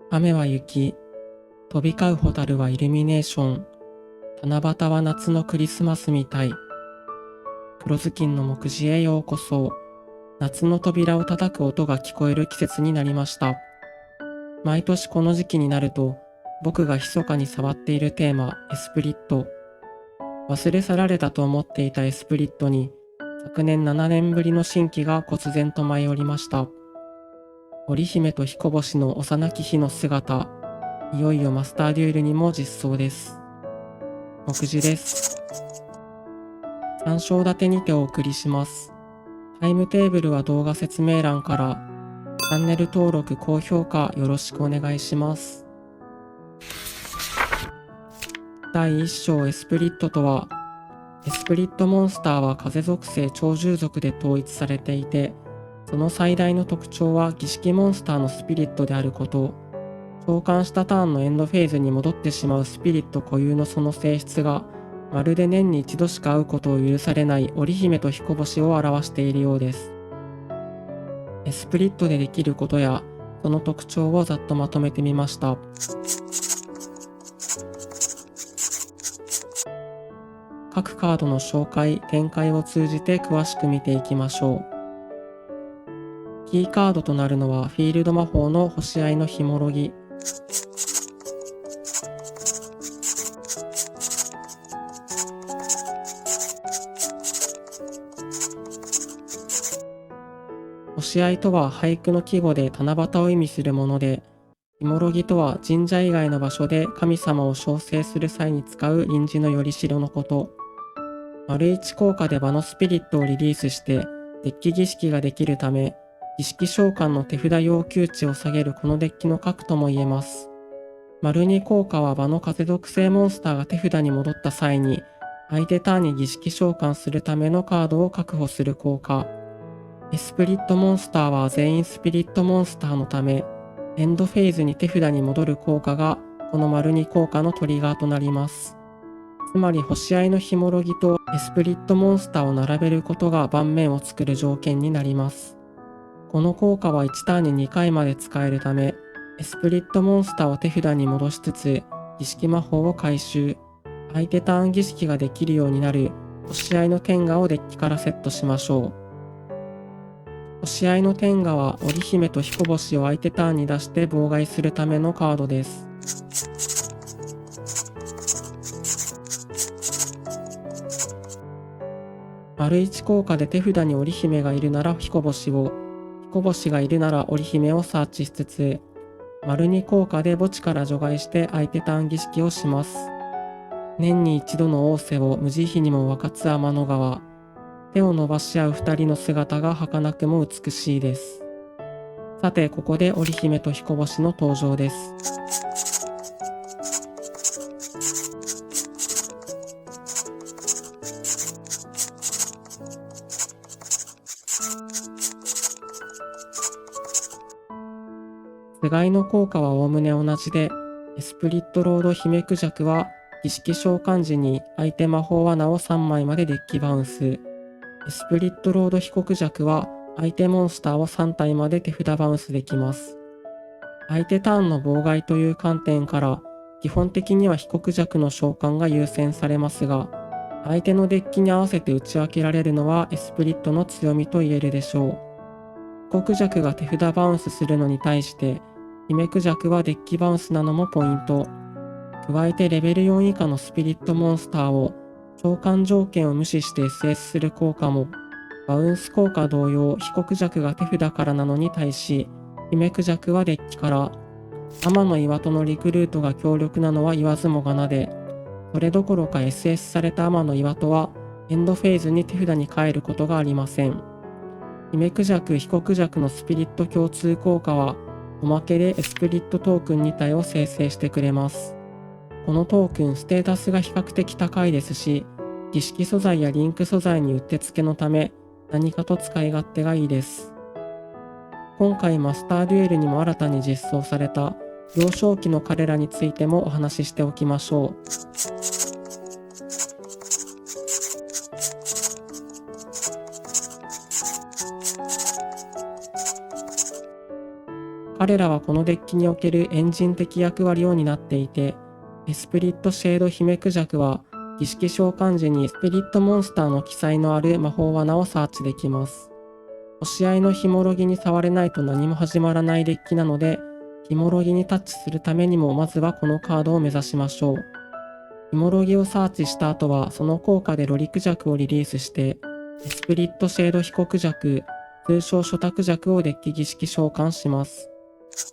雨は雪、飛び交うホタルはイルミネーション、七夕は夏のクリスマスみたい。黒ずきんの目次へようこそ。夏の扉を叩く音が聞こえる季節になりました。毎年この時期になると、僕が密かに触っているテーマ、エスプリット。忘れ去られたと思っていたエスプリットに、昨年7年ぶりの新規が忽然と舞い降りました。織姫と彦星の幼き日の姿、いよいよマスターデュエルにも実装です。目次です。3章立てにてお送りします。タイムテーブルは動画説明欄から、チャンネル登録、高評価よろしくお願いします。第1章エスプリットとは、エスプリットモンスターは風属性鳥獣属で統一されていて、その最大の特徴は儀式モンスターのスピリットであること。召喚したターンのエンドフェーズに戻ってしまうスピリット固有のその性質が、まるで年に一度しか会うことを許されない織姫と彦星を表しているようです。エスプリットでできることや、その特徴をざっとまとめてみました。各カードの紹介、展開を通じて詳しく見ていきましょう。キーカードとなるのはフィールド魔法の星合いのひもろぎ。星合いとは俳句の季語で七夕を意味するもので、ひもろぎとは神社以外の場所で神様を招請する際に使う臨時のよりしろのこと。丸一効果で場のスピリットをリリースしてデッキ儀式ができるため、儀式召喚の手札要求値を下げるこのデッキの核とも言えます。丸二効果は場の風属性モンスターが手札に戻った際に、相手ターンに儀式召喚するためのカードを確保する効果。エスプリットモンスターは全員スピリットモンスターのため、エンドフェーズに手札に戻る効果がこの丸二効果のトリガーとなります。つまり星合いのひもろぎとエスプリットモンスターを並べることが盤面を作る条件になります。この効果は1ターンに2回まで使えるため、エスプリットモンスターを手札に戻しつつ、儀式魔法を回収、相手ターン儀式ができるようになる星合いの天下をデッキからセットしましょう。星合いの天下は織姫と彦星を相手ターンに出して妨害するためのカードです。丸一効果で手札に織姫がいるなら彦星を、彦星がいるなら織姫をサーチしつつ、丸二効果で墓地から除外して相手ターン儀式をします。年に一度の仰せを無慈悲にも分かつ天の川。手を伸ばし合う二人の姿が儚くも美しいです。さて、ここで織姫と彦星の登場です。つがいの効果はおおむね同じで、エスプリットロード姫クジャクは儀式召喚時に相手魔法罠を3枚までデッキバウンス。エスプリットロードヒコクジャクは相手モンスターを3体まで手札バウンスできます。相手ターンの妨害という観点から、基本的にはヒコクジャクの召喚が優先されますが、相手のデッキに合わせて打ち分けられるのはエスプリットの強みと言えるでしょう。ヒコクジャクが手札バウンスするのに対して、姫クジャクはデッキバウンスなのもポイント。加えてレベル4以下のスピリットモンスターを召喚条件を無視して SS する効果も、バウンス効果同様、ヒコクジャクが手札からなのに対し、姫クジャクはデッキから。天の岩戸のリクルートが強力なのは言わずもがなで、それどころか SS された天の岩戸はエンドフェーズに手札に変えることがありません。姫クジャク、ヒコクジャクのスピリット共通効果は、おまけでエスプリットトークン2体を生成してくれます。このトークンステータスが比較的高いですし、儀式素材やリンク素材にうってつけのため、何かと使い勝手がいいです。今回マスターデュエルにも新たに実装された幼少期の彼らについてもお話ししておきましょう。彼彼らはこのデッキにおけるエンジン的役割を担っていて、エスプリットシェード姫クジャクは儀式召喚時にスピリットモンスターの記載のある魔法罠をサーチできます。星合いのヒモロギに触れないと何も始まらないデッキなので、ヒモロギにタッチするためにもまずはこのカードを目指しましょう。ヒモロギをサーチした後はその効果でロリクジャクをリリースして、エスプリットシェードヒコクジャク、通称ショタクジャクをデッキ儀式召喚します。シ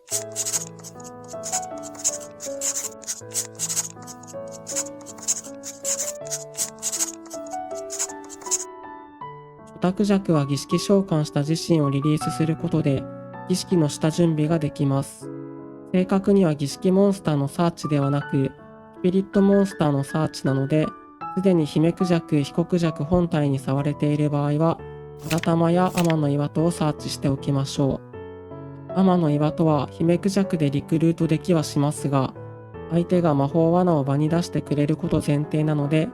ョタクジャクは儀式召喚した自身をリリースすることで儀式の下準備ができます。正確には儀式モンスターのサーチではなく、スピリットモンスターのサーチなので、すでに姫クジャク、ヒコクジャク本体に触れている場合は、新玉や天の岩戸をサーチしておきましょう。天の岩戸は姫クジャクでリクルートできはしますが、相手が魔法罠を場に出してくれること前提なので、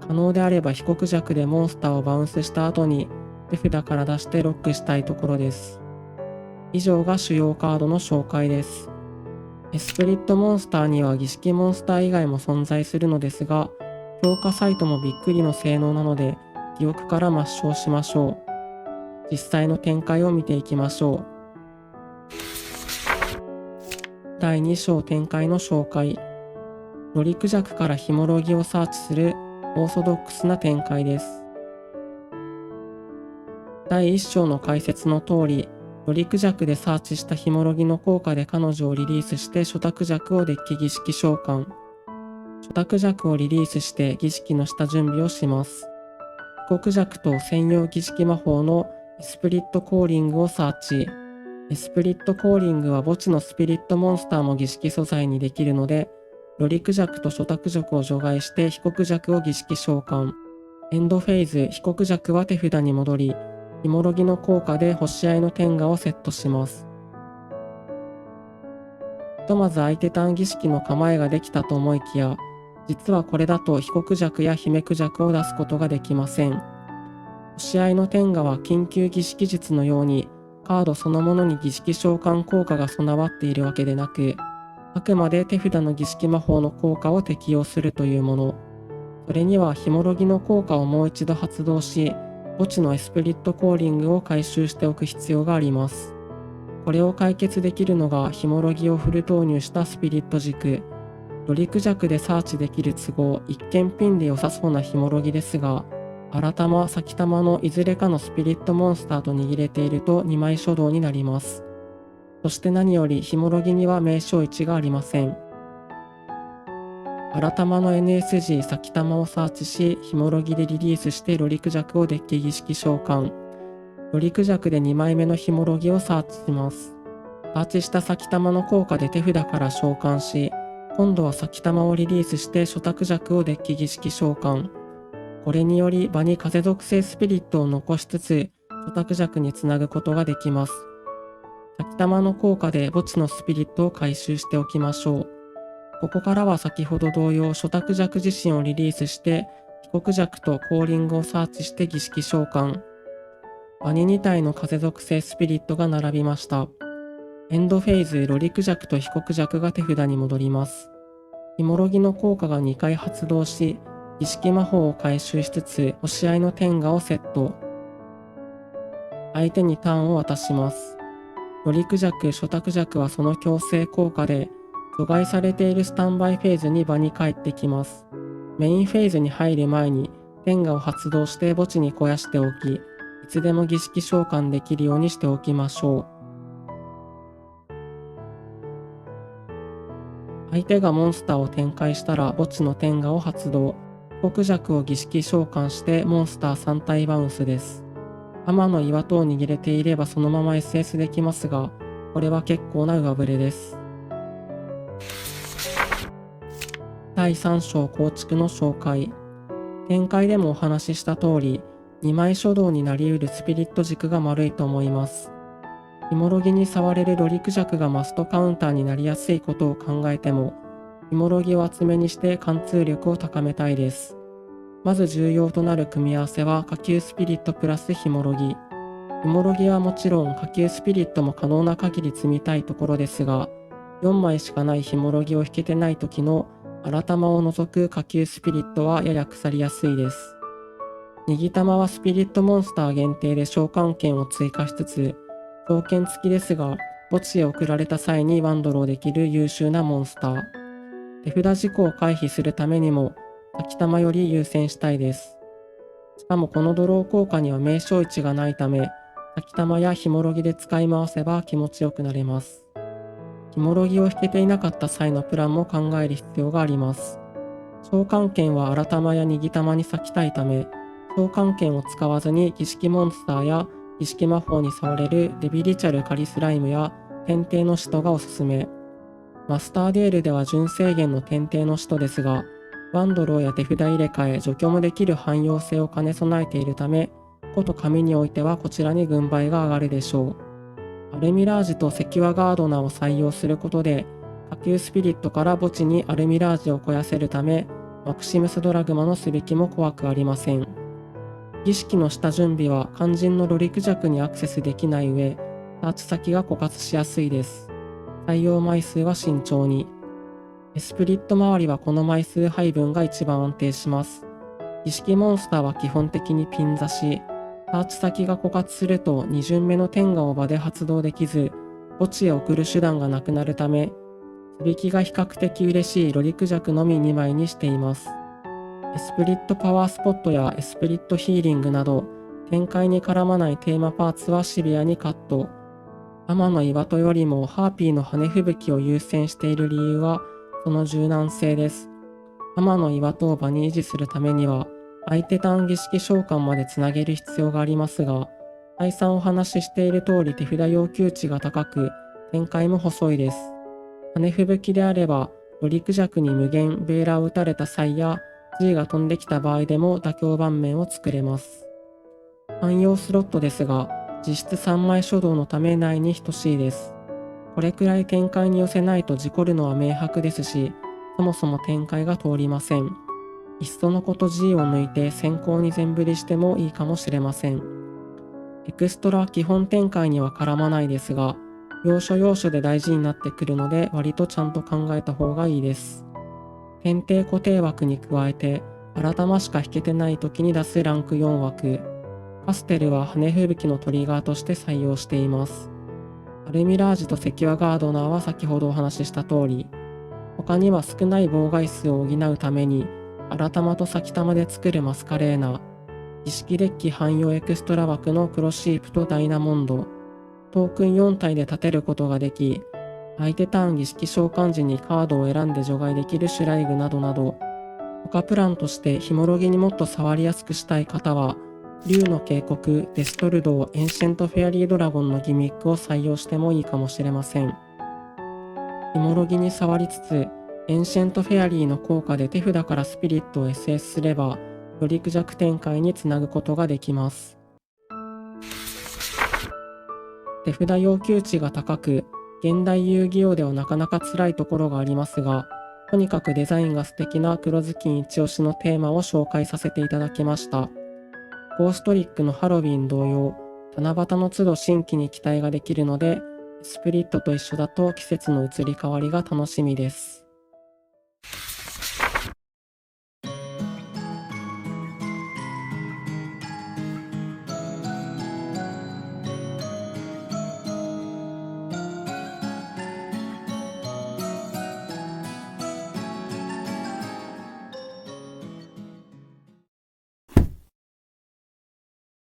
可能であればヒコクジャクでモンスターをバウンスした後に手札から出してロックしたいところです。以上が主要カードの紹介です。エスプリットモンスターには儀式モンスター以外も存在するのですが、評価サイトもびっくりの性能なので、記憶から抹消しましょう。実際の展開を見ていきましょう。第2章展開の紹介。ロリクジャクからヒモロギをサーチするオーソドックスな展開です。第1章の解説の通り、ロリクジャクでサーチしたヒモロギの効果で彼女をリリースしてショタクジャクをデッキ儀式召喚。ショタクジャクをリリースして儀式の下準備をします。ヒコクジャクと専用儀式魔法のエスプリットコーリングをサーチ。エスプリットコーリングは墓地のスピリットモンスターも儀式素材にできるので、ロリクジャクとショタクジャクを除外してヒコクジャクを儀式召喚。エンドフェーズ、ヒコクジャクは手札に戻り、ヒモロギの効果で星合いの天下をセットします。ひとまず相手ターン儀式の構えができたと思いきや、実はこれだとヒコクジャクやヒメクジャクを出すことができません。星合いの天下は緊急儀式術のようにカードそのものに儀式召喚効果が備わっているわけでなく、あくまで手札の儀式魔法の効果を適用するというもの。それにはヒモロギの効果をもう一度発動し、墓地のエスプリットコーリングを回収しておく必要があります。これを解決できるのがヒモロギをフル投入したスピリット軸。ロリクジャクでサーチできる都合、一見ピンで良さそうなヒモロギですが、新玉、先玉のいずれかのスピリットモンスターと握れていると2枚初動になります。そして何よりヒモロギには名称1がありません。新玉の NSG 先玉をサーチし、ヒモロギでリリースしてロリクジャクをデッキ儀式召喚。ロリクジャクで2枚目のヒモロギをサーチします。サーチした先玉の効果で手札から召喚し、今度は先玉をリリースしてショタクジャクをデッキ儀式召喚。これにより場に風属性スピリットを残しつつ、ショタクジャクにつなぐことができます。先玉の効果で墓地のスピリットを回収しておきましょう。ここからは先ほど同様、ショタクジャク自身をリリースして、ヒコクジャクとコーリングをサーチして儀式召喚。場に2体の風属性スピリットが並びました。エンドフェーズ、ロリクジャクとヒコクジャクが手札に戻ります。ヒモロギの効果が2回発動し、儀式魔法を回収しつつ、星合いの天下をセット。相手にターンを渡します。ロリクジャク、ショタクジャクはその強制効果で、除外されているスタンバイフェーズに場に帰ってきます。メインフェーズに入る前に、天下を発動して墓地に肥やしておき、いつでも儀式召喚できるようにしておきましょう。相手がモンスターを展開したら墓地の天下を発動。ヒコクジャクを儀式召喚してモンスター3体バウンスです。天の岩戸を握れていればそのまま SS できますが、これは結構な上振れです。第3章構築の紹介。展開でもお話しした通り、2枚初動になり得るスピリット軸が丸いと思います。ヒモロギに触れるロリクジャクがマストカウンターになりやすいことを考えても、ヒモロギを厚めにして貫通力を高めたいです。まず重要となる組み合わせは下級スピリットプラスヒモロギ。ヒモロギはもちろん下級スピリットも可能な限り積みたいところですが、4枚しかないヒモロギを引けてない時の新玉を除く下級スピリットはやや腐りやすいです。握玉はスピリットモンスター限定で召喚権を追加しつつ、条件付きですが、墓地へ送られた際にワンドローできる優秀なモンスター。手札事故を回避するためにも、先玉より優先したいです。しかもこのドロー効果には名称位置がないため、先玉やヒモロギで使い回せば気持ちよくなれます。ヒモロギを引けていなかった際のプランも考える必要があります。召喚権は新玉や握玉に割きたいため、召喚権を使わずに儀式モンスターや儀式魔法に触れるデビリチャルカリスライムや天帝の使徒がおすすめ。マスターデールでは純正限の天帝の使徒ですが、ワンドローや手札入れ替え、除去もできる汎用性を兼ね備えているため、こと紙においてはこちらに軍配が上がるでしょう。アルミラージとセキュアガードナーを採用することで、下級スピリットから墓地にアルミラージを肥やせるため、マクシムスドラグマのすべきも怖くありません。儀式の下準備は肝心のロリク弱にアクセスできない上、ターチ先が枯渇しやすいです。採用枚数は慎重に。エスプリット周りはこの枚数配分が一番安定します。儀式モンスターは基本的にピン刺し、ターチ先が枯渇すると2巡目の天下を場で発動できず、墓地へ送る手段がなくなるため、値引きが比較的嬉しいロリク弱のみ2枚にしています。エスプリットパワースポットやエスプリットヒーリングなど、展開に絡まないテーマパーツはシビアにカット。天の岩戸よりもハーピーの羽吹雪を優先している理由は、その柔軟性です。天の岩戸を場に維持するためには、相手ターン儀式召喚までつなげる必要がありますが、再三お話ししている通り手札要求値が高く、展開も細いです。羽吹雪であれば、ロリク弱に無限ベーラーを打たれた際や、G が飛んできた場合でも妥協盤面を作れます。汎用スロットですが、実質3枚初動のため内に等しいです。これくらい展開に寄せないと事故るのは明白ですし、そもそも展開が通りません。いっそのこと G を抜いて先行に全振りしてもいいかもしれません。エクストラは基本展開には絡まないですが、要所要所で大事になってくるので割とちゃんと考えた方がいいです。天帝固定枠に加えて、新玉しか引けてない時に出すランク4枠。カステルは羽吹雪のトリガーとして採用しています。アルミラージとセキュアガードナーは先ほどお話しした通り、他には少ない妨害数を補うために、新玉と先玉で作るマスカレーナ、儀式デッキ汎用エクストラ枠のクロシープとダイナモンド、トークン4体で立てることができ、相手ターン儀式召喚時にカードを選んで除外できるシュライグなどなど、他プランとしてヒモロギにもっと触りやすくしたい方は、竜の警告、デストルドー、エンシェントフェアリードラゴンのギミックを採用してもいいかもしれません。ヒモロギに触りつつ、エンシェントフェアリーの効果で手札からスピリットを SS すれば、よりク弱展開につなぐことができます。手札要求値が高く、現代遊戯王ではなかなか辛いところがありますが、とにかくデザインが素敵な黒ずきん一押しのテーマを紹介させていただきました。ゴーストリックのハロウィン同様、七夕の都度新規に期待ができるので、スプリットと一緒だと季節の移り変わりが楽しみです。